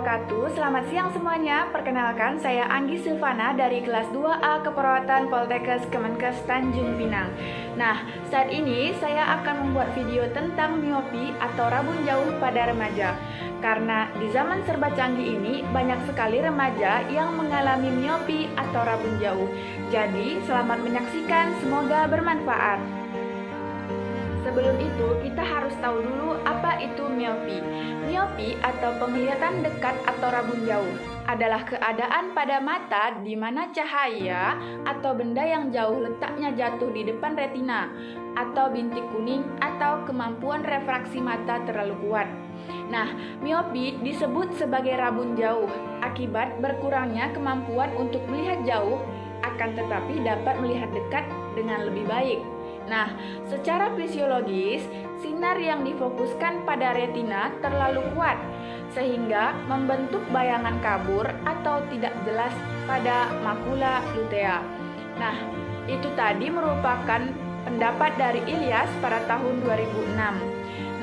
wabarakatuh. Selamat siang semuanya. Perkenalkan, saya Anggi Silvana dari kelas 2A Keperawatan Poltekkes Kemenkes Tanjung Pinang. Nah, saat ini saya akan membuat video tentang miopi atau rabun jauh pada remaja. Karena di zaman serba canggih ini banyak sekali remaja yang mengalami miopi atau rabun jauh. Jadi, selamat menyaksikan, semoga bermanfaat. Sebelum itu, kita harus tahu dulu apa itu miopi. Miopi atau penglihatan dekat atau rabun jauh adalah keadaan pada mata di mana cahaya atau benda yang jauh letaknya jatuh di depan retina atau bintik kuning atau kemampuan refraksi mata terlalu kuat. Nah, miopi disebut sebagai rabun jauh akibat berkurangnya kemampuan untuk melihat jauh akan tetapi dapat melihat dekat dengan lebih baik. Nah, secara fisiologis, sinar yang difokuskan pada retina terlalu kuat, sehingga membentuk bayangan kabur atau tidak jelas pada makula lutea. Nah, itu tadi merupakan pendapat dari Ilyas pada tahun 2006.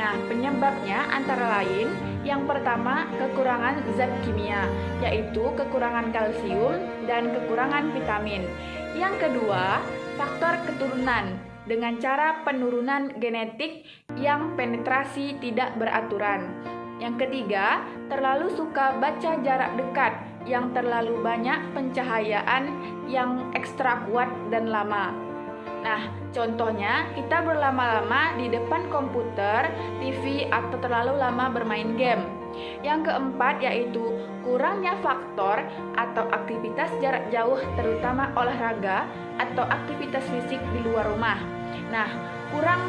Nah, penyebabnya antara lain, yang pertama, kekurangan zat kimia, yaitu kekurangan kalsium dan kekurangan vitamin. Yang kedua, faktor keturunan, dengan cara penurunan genetik yang penetrasi tidak beraturan. Yang ketiga, terlalu suka baca jarak dekat yang terlalu banyak pencahayaan yang ekstra kuat dan lama. Nah, contohnya kita berlama-lama di depan komputer, TV, atau terlalu lama bermain game. Yang keempat yaitu kurangnya faktor atau aktivitas jarak jauh terutama olahraga atau aktivitas fisik di luar rumah. Nah, kurang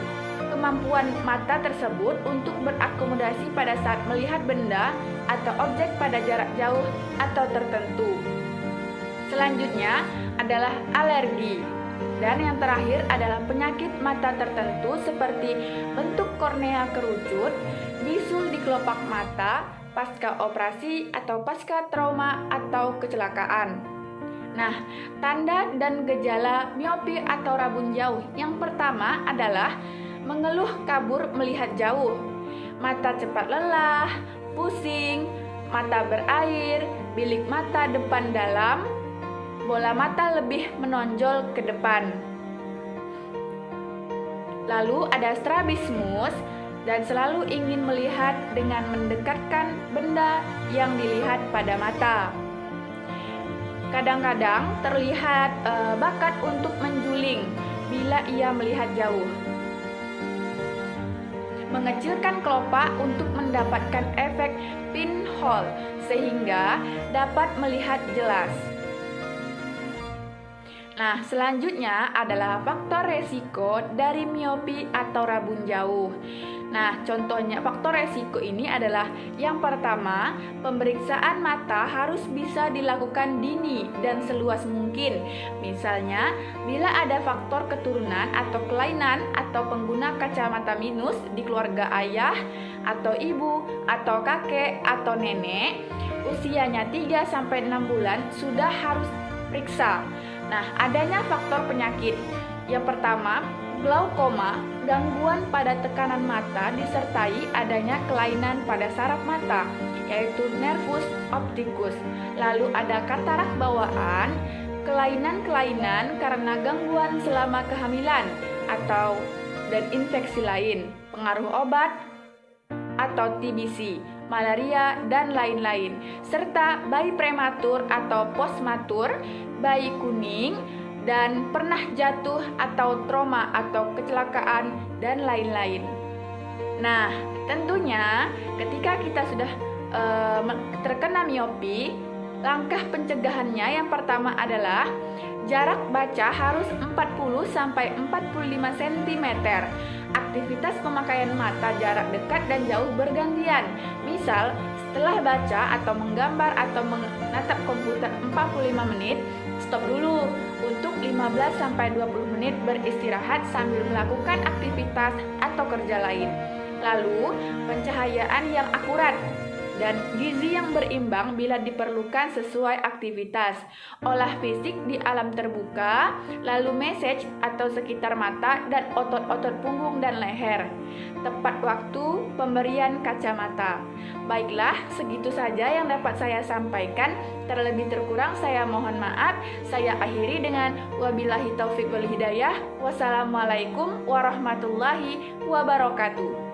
kemampuan mata tersebut untuk berakomodasi pada saat melihat benda atau objek pada jarak jauh atau tertentu. Selanjutnya adalah alergi. Dan yang terakhir adalah penyakit mata tertentu seperti bentuk kornea kerucut, bisul di kelopak mata, pasca operasi atau pasca trauma atau kecelakaan. Nah, tanda dan gejala miopi atau rabun jauh yang pertama adalah mengeluh kabur melihat jauh, mata cepat lelah, pusing, mata berair, bilik mata depan dalam, bola mata lebih menonjol ke depan. Lalu ada strabismus dan selalu ingin melihat dengan mendekatkan benda yang dilihat pada mata. Kadang-kadang terlihat bakat untuk menjuling bila ia melihat jauh. Mengecilkan kelopak untuk mendapatkan efek pinhole sehingga dapat melihat jelas. Nah, selanjutnya adalah faktor resiko dari miopi atau rabun jauh. Nah, contohnya faktor resiko ini adalah yang pertama, pemeriksaan mata harus bisa dilakukan dini dan seluas mungkin. Misalnya, bila ada faktor keturunan atau kelainan atau pengguna kacamata minus di keluarga ayah atau ibu atau kakek atau nenek, usianya 3-6 bulan sudah harus periksa. Nah, adanya faktor penyakit. Yang pertama, glaukoma, gangguan pada tekanan mata disertai adanya kelainan pada saraf mata, yaitu nervus opticus. Lalu ada katarak bawaan, kelainan-kelainan karena gangguan selama kehamilan atau dan infeksi lain, pengaruh obat atau TBC, malaria, dan lain-lain, serta bayi prematur atau postmatur, bayi kuning, dan pernah jatuh atau trauma atau kecelakaan, dan lain-lain. Nah, tentunya ketika kita sudah terkena miopi, langkah pencegahannya yang pertama adalah jarak baca harus 40-45 cm. Aktivitas pemakaian mata jarak dekat dan jauh bergantian. Misal, setelah baca atau menggambar atau menatap komputer 45 menit, stop dulu untuk 15-20 menit beristirahat sambil melakukan aktivitas atau kerja lain. Lalu, pencahayaan yang akurat. dan gizi yang berimbang bila diperlukan sesuai aktivitas, olah fisik di alam terbuka, lalu massage atau sekitar mata dan otot-otot punggung dan leher. Tepat waktu pemberian kacamata. Baiklah, segitu saja yang dapat saya sampaikan. Terlebih terkurang saya mohon maaf. Saya akhiri dengan wabillahi taufik wal hidayah. Wassalamualaikum warahmatullahi wabarakatuh.